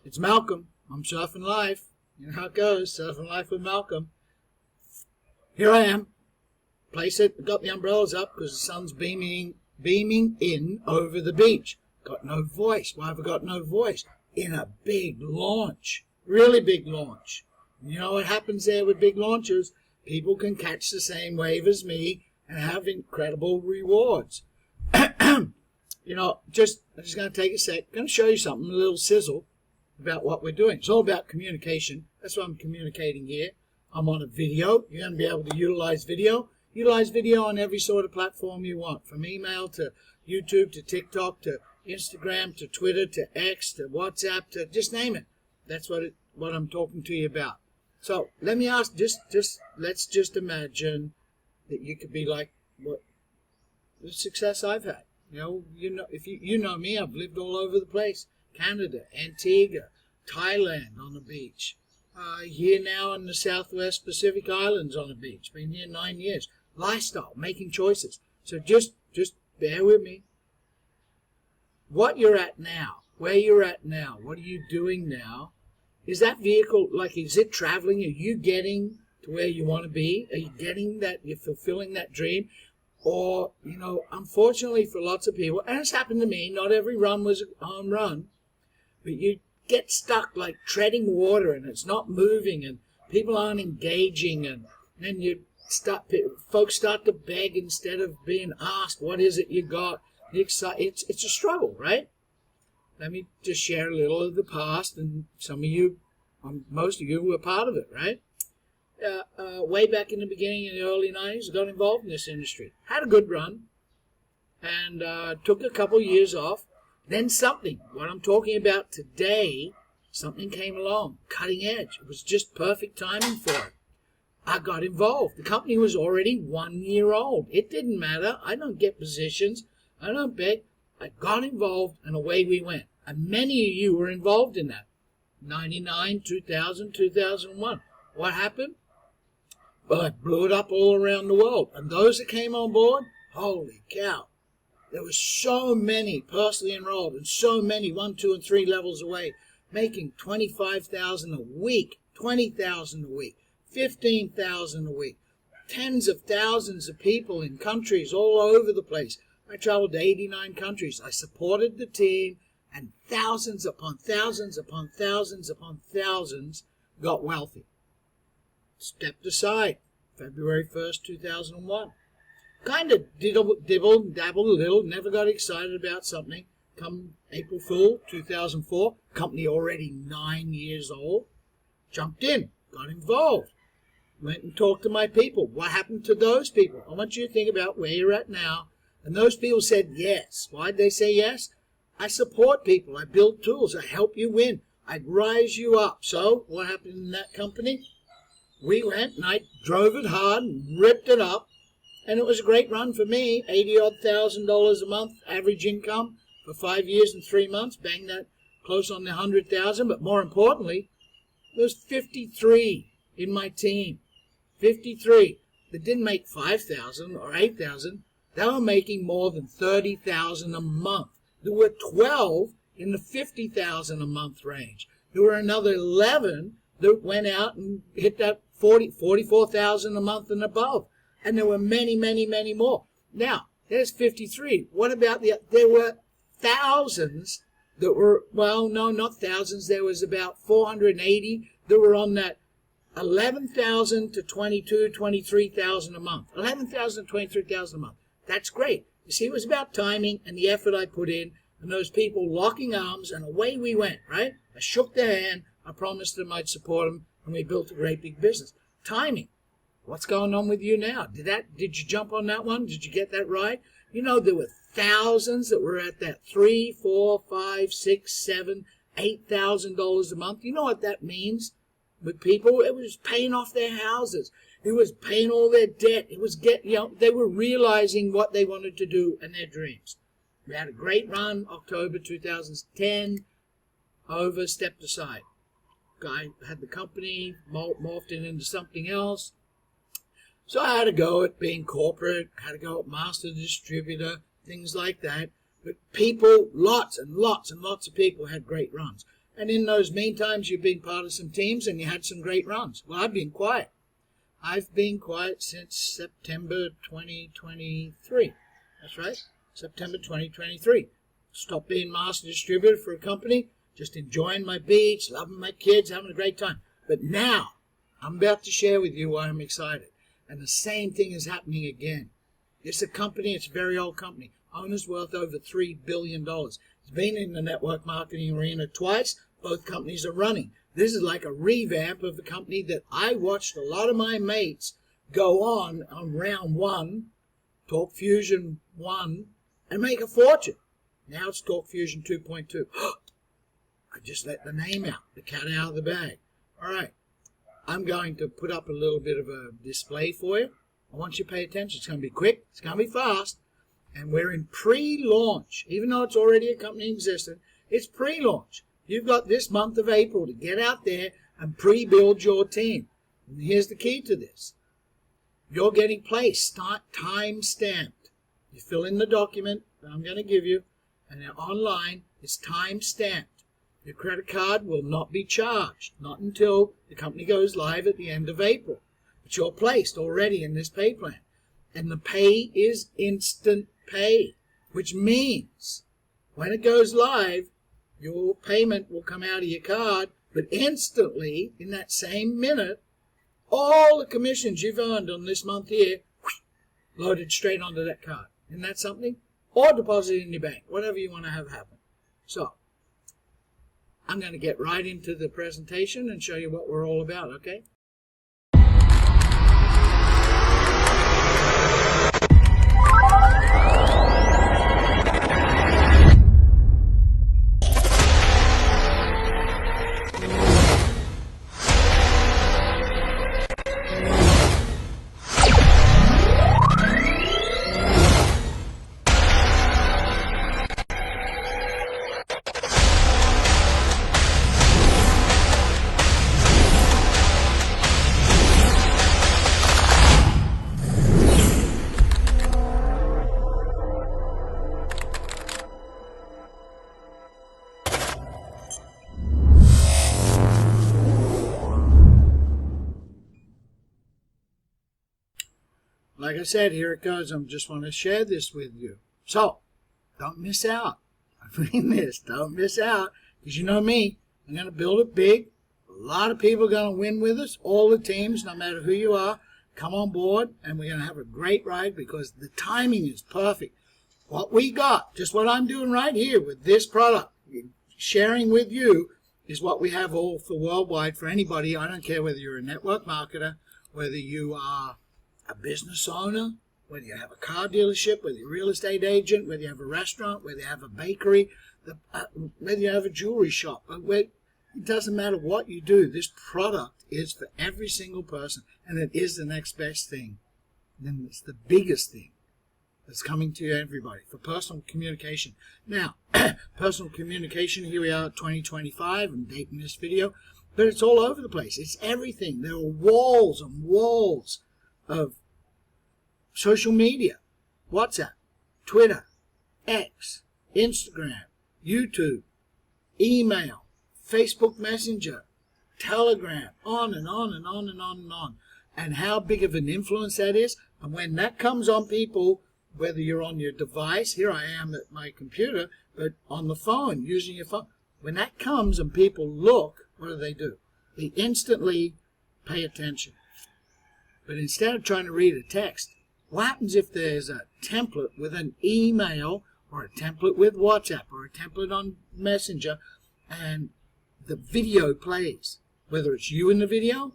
It's Malcolm. I'm surfing life. You know how it goes, surfing life with Malcolm. Here I am. Place it. Got the umbrellas up because the sun's beaming in over the beach. Got no voice. Why have I got no voice? In a big launch. Really big launch. You know what happens there with big launches? People can catch the same wave as me and have incredible rewards. You know, I'm just going to take a sec. I'm going to show you something, a little sizzle about what we're doing. It's all about communication. That's what I'm communicating here. I'm on a video. You're going to be able to utilize video. Utilize video on every sort of platform you want, from email to YouTube to TikTok to Instagram to Twitter to X to WhatsApp to just name it. That's what I'm talking to you about. So let me ask, let's just imagine that you could be like what the success I've had. You know, if you know me, I've lived all over the place. Canada, Antigua, Thailand on the beach. Here now in the Southwest Pacific Islands on the beach. Been here 9 years. Lifestyle, making choices. So just bear with me. What you're at now, where you're at now, what are you doing now? Is that vehicle, like, is it traveling? Are you getting to where you want to be? Are you getting that, you're fulfilling that dream? Or, you know, unfortunately for lots of people, and it's happened to me, not every run was a home run, but you get stuck like treading water and it's not moving and people aren't engaging, and then folks start to beg instead of being asked, what is it you got? It's a struggle, right? Let me just share a little of the past, and some of you, most of you were part of it, right? Way back in the beginning in the early 90s, I got involved in this industry. Had a good run, and took a couple years off. Then something, what I'm talking about today, something came along, cutting edge. It was just perfect timing for it. I got involved. The company was already 1 year old. It didn't matter. I don't get positions. I don't beg. I got involved, and away we went. And many of you were involved in that. 99, 2000, 2001. What happened? Well, I blew it up all around the world. And those that came on board, holy cow. There were so many personally enrolled, and so many 1, 2, and 3 levels away, making $25,000 a week, $20,000 a week, $15,000 a week. Tens of thousands of people in countries all over the place. I traveled to 89 countries. I supported the team, and thousands upon thousands upon thousands upon thousands got wealthy. Stepped aside, February 1st, 2001. Kind of dabbled a little, never got excited about something. Come April Fool, 2004, company already 9 years old. Jumped in, got involved. Went and talked to my people. What happened to those people? I want you to think about where you're at now. And those people said yes. Why'd they say yes? I support people. I build tools. I help you win. I rise you up. So what happened in that company? We went and I drove it hard and ripped it up. And it was a great run for me. $80,000 a month average income for 5 years and 3 months. Bang that close on the 100,000. But more importantly, there was 53 in my team. 53 that didn't make 5,000 or 8,000. They were making more than 30,000 a month. There were 12 in the 50,000 a month range. There were another 11 that went out and hit that 44,000 a month and above. And there were many, many, many more. Now, there's 53. What about there were thousands that were, well, no, not thousands. There was about 480 that were on that 11,000 to 22, 23,000 a month. 11,000 to 23,000 a month. That's great. You see, it was about timing and the effort I put in, and those people locking arms, and away we went, right? I shook their hand. I promised them I'd support them, and we built a great big business. Timing. What's going on with you now? Did you jump on that one? Did you get that right? You know, there were thousands that were at that $3, $4, $5, $6, $7, $8,000 a month. You know what that means with people? It was paying off their houses. It was paying all their debt. It was they were realizing what they wanted to do and their dreams. We had a great run, October 2010, stepped aside. Guy had the company, morphed it into something else. So I had to go at being corporate, had to go at master distributor, things like that. But people, lots and lots and lots of people had great runs. And in those meantimes, you've been part of some teams and you had some great runs. Well, I've been quiet. I've been quiet since September 2023. That's right, September 2023. Stopped being master distributor for a company, just enjoying my beach, loving my kids, having a great time. But now, I'm about to share with you why I'm excited. And the same thing is happening again. It's a company, it's a very old company. Owner's worth over $3 billion. It's been in the network marketing arena twice. Both companies are running. This is like a revamp of the company that I watched a lot of my mates go on round one, Talk Fusion 1, and make a fortune. Now it's Talk Fusion 2.2. I just let the name out, the cat out of the bag. All right, I'm going to put up a little bit of a display for you. I want you to pay attention. It's going to be quick. It's going to be fast. And we're in pre-launch. Even though it's already a company existent, it's pre-launch. You've got this month of April to get out there and pre-build your team. And here's the key to this. You're getting placed, time-stamped. You fill in the document that I'm going to give you, and then online, it's time-stamped. Your credit card will not be charged, not until the company goes live at the end of April. But you're placed already in this pay plan. And the pay is instant pay, which means when it goes live, your payment will come out of your card, but instantly, in that same minute, all the commissions you've earned on this month here, loaded straight onto that card. Isn't that something? Or deposited in your bank, whatever you want to have happen. So, I'm going to get right into the presentation and show you what we're all about, okay? Like I said, here it goes. I just want to share this with you. So, don't miss out. I mean this. Don't miss out. Because you know me. I'm going to build it big. A lot of people are going to win with us. All the teams, no matter who you are, come on board. And we're going to have a great ride because the timing is perfect. What we got, just what I'm doing right here with this product, sharing with you, is what we have all for worldwide for anybody. I don't care whether you're a network marketer, whether you are a business owner, whether you have a car dealership, whether you're a real estate agent, whether you have a restaurant, whether you have a bakery, whether you have a jewelry shop. It doesn't matter what you do. This product is for every single person, and it is the next best thing. And then it's the biggest thing that's coming to everybody for personal communication. Now, personal communication, here we are at 2025. I'm dating this video, but it's all over the place. It's everything. There are walls and walls of social media, WhatsApp, Twitter, X, Instagram, YouTube, email, Facebook Messenger, Telegram, on and on and on and on and on. And how big of an influence that is. And when that comes on people, whether you're on your device, here I am at my computer, but on the phone, using your phone. When that comes and people look, what do? They instantly pay attention. But instead of trying to read a text, what happens if there's a template with an email or a template with WhatsApp or a template on Messenger and the video plays, whether it's you in the video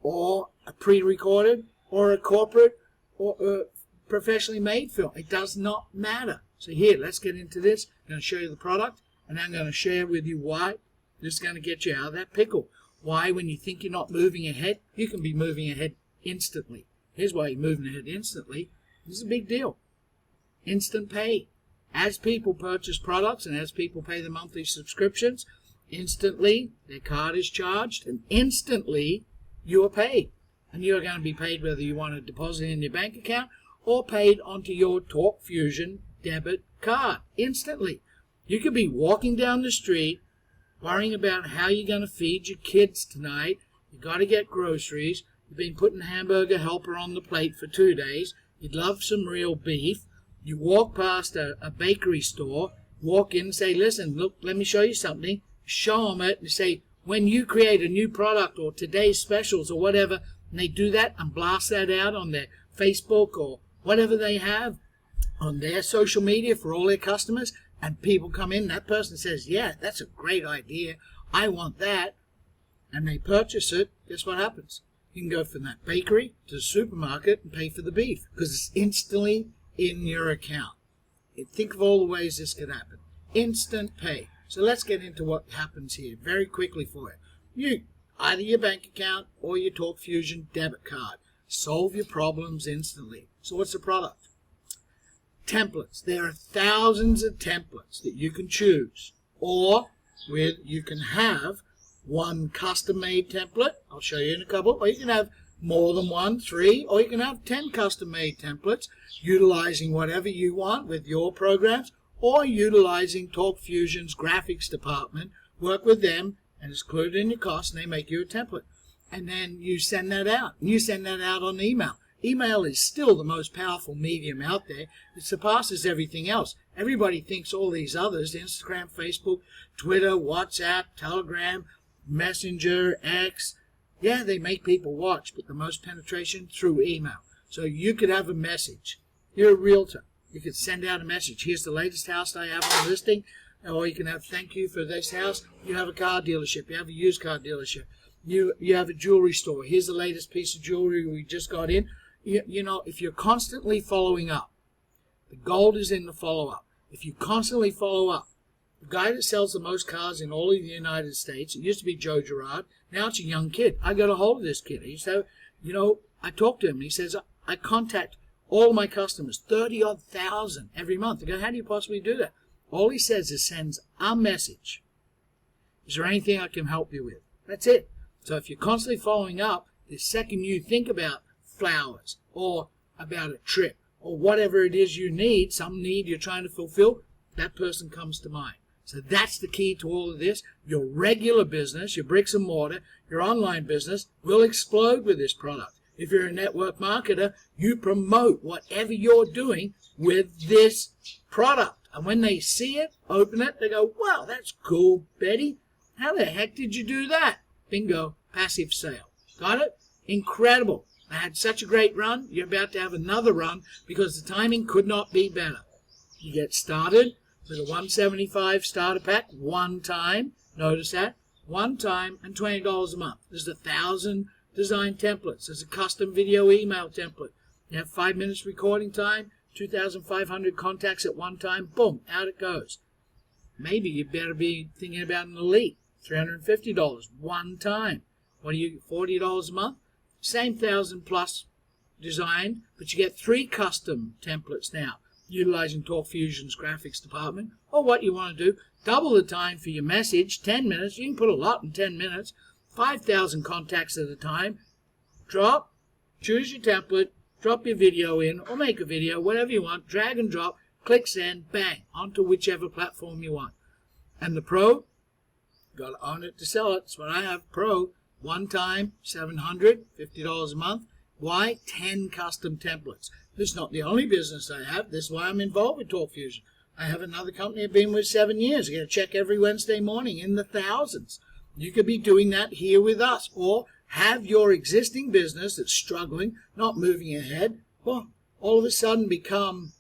or a pre-recorded or a corporate or a professionally made film. It does not matter. So here, let's get into this. I'm going to show you the product and I'm going to share with you why this is going to get you out of that pickle. Why, when you think you're not moving ahead, you can be moving ahead instantly. Here's why you're moving ahead instantly. This is a big deal. Instant pay. As people purchase products and as people pay the monthly subscriptions, instantly their card is charged and instantly you are paid. And you are going to be paid whether you want to deposit in your bank account or paid onto your Talk Fusion debit card instantly. You could be walking down the street worrying about how you're going to feed your kids tonight. You got to get groceries. You've been putting hamburger helper on the plate for 2 days. You'd love some real beef. You walk past a bakery store, walk in and say, listen, look, let me show you something. Show them it and say, when you create a new product or today's specials or whatever, and they do that and blast that out on their Facebook or whatever they have on their social media for all their customers, and people come in, that person says, yeah, that's a great idea, I want that, and they purchase it, guess what happens? You can go from that bakery to the supermarket and pay for the beef because it's instantly in your account. Think of all the ways this could happen. Instant pay. So let's get into what happens here very quickly for you. Either your bank account or your TalkFusion debit card. Solve your problems instantly. So what's the product? Templates. There are thousands of templates that you can choose. Or you can have one custom-made template. I'll show you in a couple. Or you can have more than 1, 3, or you can have 10 custom-made templates utilizing whatever you want with your programs, or utilizing TalkFusion's graphics department. Work with them, and it's included in your cost, and they make you a template. And then you send that out. And you send that out on email. Email is still the most powerful medium out there. It surpasses everything else. Everybody thinks all these others, Instagram, Facebook, Twitter, WhatsApp, Telegram, Messenger, X, yeah, they make people watch, but the most penetration through email. So you could have a message. You're a realtor. You could send out a message. Here's the latest house I have on listing. Or you can have thank you for this house. You have a car dealership. You have a used car dealership. You have a jewelry store. Here's the latest piece of jewelry we just got in. You know, if you're constantly following up, the gold is in the follow-up. If you constantly follow up, the guy that sells the most cars in all of the United States, it used to be Joe Girard, now it's a young kid. I got a hold of this kid. He said, you know, I talked to him. He says, I contact all my customers, 30-odd thousand every month. I go, how do you possibly do that? All he says is sends a message. Is there anything I can help you with? That's it. So if you're constantly following up, the second you think about flowers or about a trip or whatever it is you need, some need you're trying to fulfill, that person comes to mind. So that's the key to all of this. Your regular business, your bricks and mortar, your online business will explode with this product. If you're a network marketer, you promote whatever you're doing with this product. And when they see it, open it, they go, wow, that's cool, Betty. How the heck did you do that? Bingo, passive sale. Got it? Incredible. I had such a great run. You're about to have another run because the timing could not be better. You get started with a $175 starter pack one time. Notice that. One time and $20 a month. There's 1,000 design templates. There's a custom video email template. You have 5 minutes recording time, 2,500 contacts at one time. Boom, out it goes. Maybe you better be thinking about an elite. $350 one time. What are you, $40 a month? Same 1,000 plus designed, but you get 3 custom templates now, utilizing TalkFusion's graphics department. Or what you want to do, double the time for your message, 10 minutes. You can put a lot in 10 minutes. 5,000 contacts at a time. Drop, choose your template, drop your video in, or make a video, whatever you want. Drag and drop, click send, bang, onto whichever platform you want. And the pro, got to own it to sell it. That's what I have. Pro, one time, $750 a month. Why? 10 custom templates. This is not the only business I have. This is why I'm involved with TalkFusion. I have another company I've been with 7 years. I get a check every Wednesday morning in the thousands. You could be doing that here with us, or have your existing business that's struggling, not moving ahead, well, all of a sudden become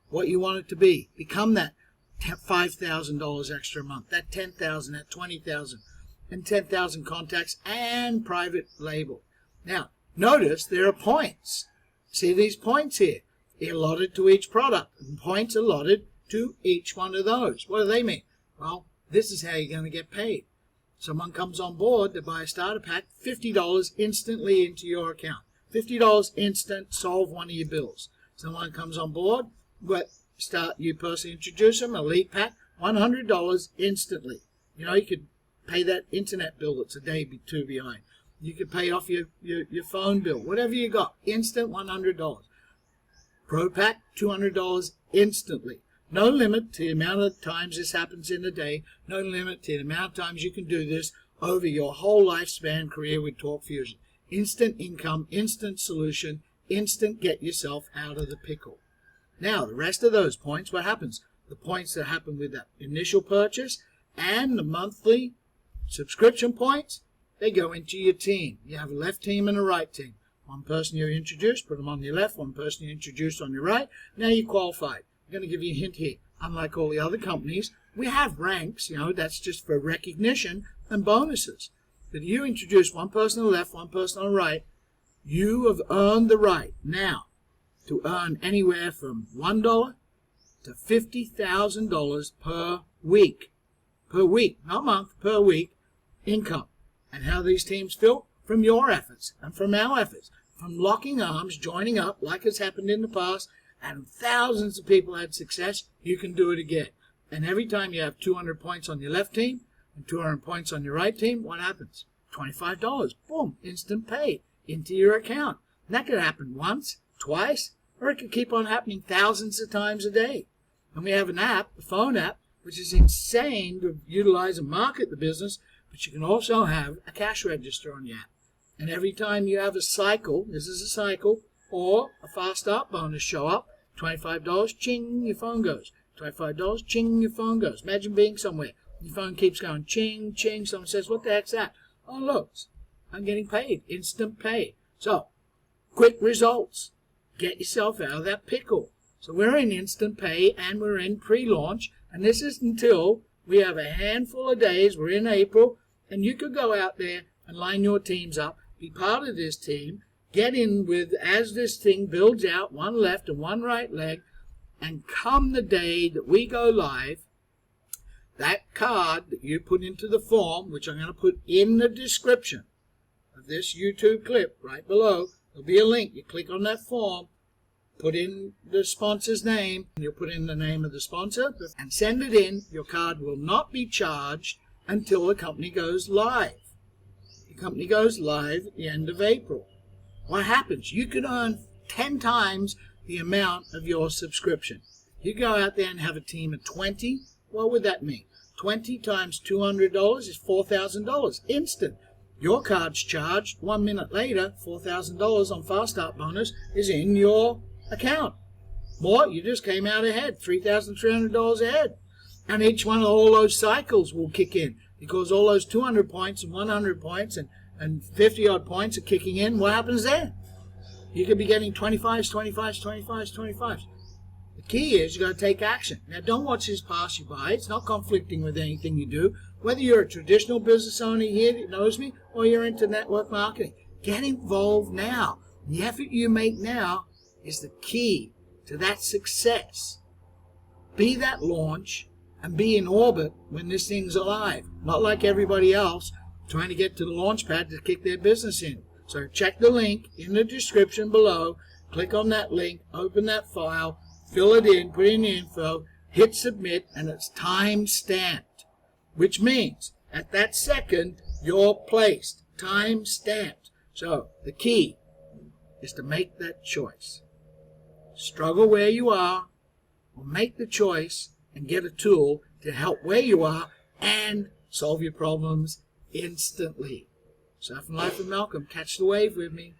what you want it to be. Become that $5,000 extra a month, that $10,000, that $20,000, and 10,000 contacts and private label. Now, notice there are points. See these points here? Allotted to each product, and points allotted to each one of those. What do they mean? Well, this is how you're going to get paid. Someone comes on board to buy a starter pack, $50 instantly into your account. $50 instant, solve one of your bills. Someone comes on board, you personally introduce them, elite pack, $100 instantly. You know, you could pay that internet bill that's a day or two behind. You could pay off your phone bill, whatever you got, instant $100. Pro pack, $200 instantly. No limit to the amount of times this happens in a day. No limit to the amount of times you can do this over your whole lifespan career with Talk Fusion. Instant income, instant solution, instant get yourself out of the pickle. Now, the rest of those points, what happens? The points that happen with that initial purchase and the monthly subscription points, they go into your team. You have a left team and a right team. One person you introduced, put them on your left. One person you introduced on your right. Now you're qualified. I'm going to give you a hint here. Unlike all the other companies, we have ranks. That's just for recognition and bonuses. But you introduce one person on the left, one person on the right, you have earned the right now to earn anywhere from $1 to $50,000 per week. Per week, not month, per week income. And how these teams feel? From your efforts and from our efforts. From locking arms, joining up like has happened in the past, and thousands of people had success, you can do it again. And every time you have 200 points on your left team and 200 points on your right team, what happens? $25. Boom, instant pay into your account. And that could happen once, twice, or it could keep on happening thousands of times a day. And we have an app, a phone app, which is insane to utilize and market the business, but you can also have a cash register on your app. And every time you have a cycle, this is a cycle, or a fast start bonus show up, $25, ching, your phone goes. $25, ching, your phone goes. Imagine being somewhere. Your phone keeps going, ching, ching. Someone says, what the heck's that? Oh, look, I'm getting paid. Instant pay. So, quick results. Get yourself out of that pickle. So we're in instant pay and we're in pre-launch. And this is until we have a handful of days. We're in April. And you could go out there and line your teams up. Be part of this team. Get in with, as this thing builds out, one left and one right leg. And come the day that we go live, that card that you put into the form, which I'm going to put in the description of this YouTube clip right below, there'll be a link. You click on that form, put in the sponsor's name, and you'll put in the name of the sponsor, and send it in. Your card will not be charged until the company goes live. The company goes live at the end of April. What happens? You can earn 10 times the amount of your subscription. You go out there and have a team of 20. What would that mean? 20 times $200 is $4,000 instant. Your card's charged 1 minute later. $4,000 on fast start bonus is in your account. More, you just came out ahead, $3,300 ahead. And each one of all those cycles will kick in because all those 200 points and 100 points and 50 odd points are kicking in. What happens then? You could be getting 25s, 25s, 25s, 25s. The key is you got to take action. Now, don't watch this pass you by. It's not conflicting with anything you do. Whether you're a traditional business owner here that knows me or you're into network marketing, get involved now. The effort you make now is the key to that success. Be that launch and be in orbit when this thing's alive. Not like everybody else trying to get to the launch pad to kick their business in. So check the link in the description below. Click on that link, open that file, fill it in, put in the info, hit submit, and it's time stamped. Which means at that second, you're placed. Time stamped. So the key is to make that choice. Struggle where you are, or make the choice and get a tool to help where you are and solve your problems instantly. Surf and Life with Malcolm. Catch the wave with me.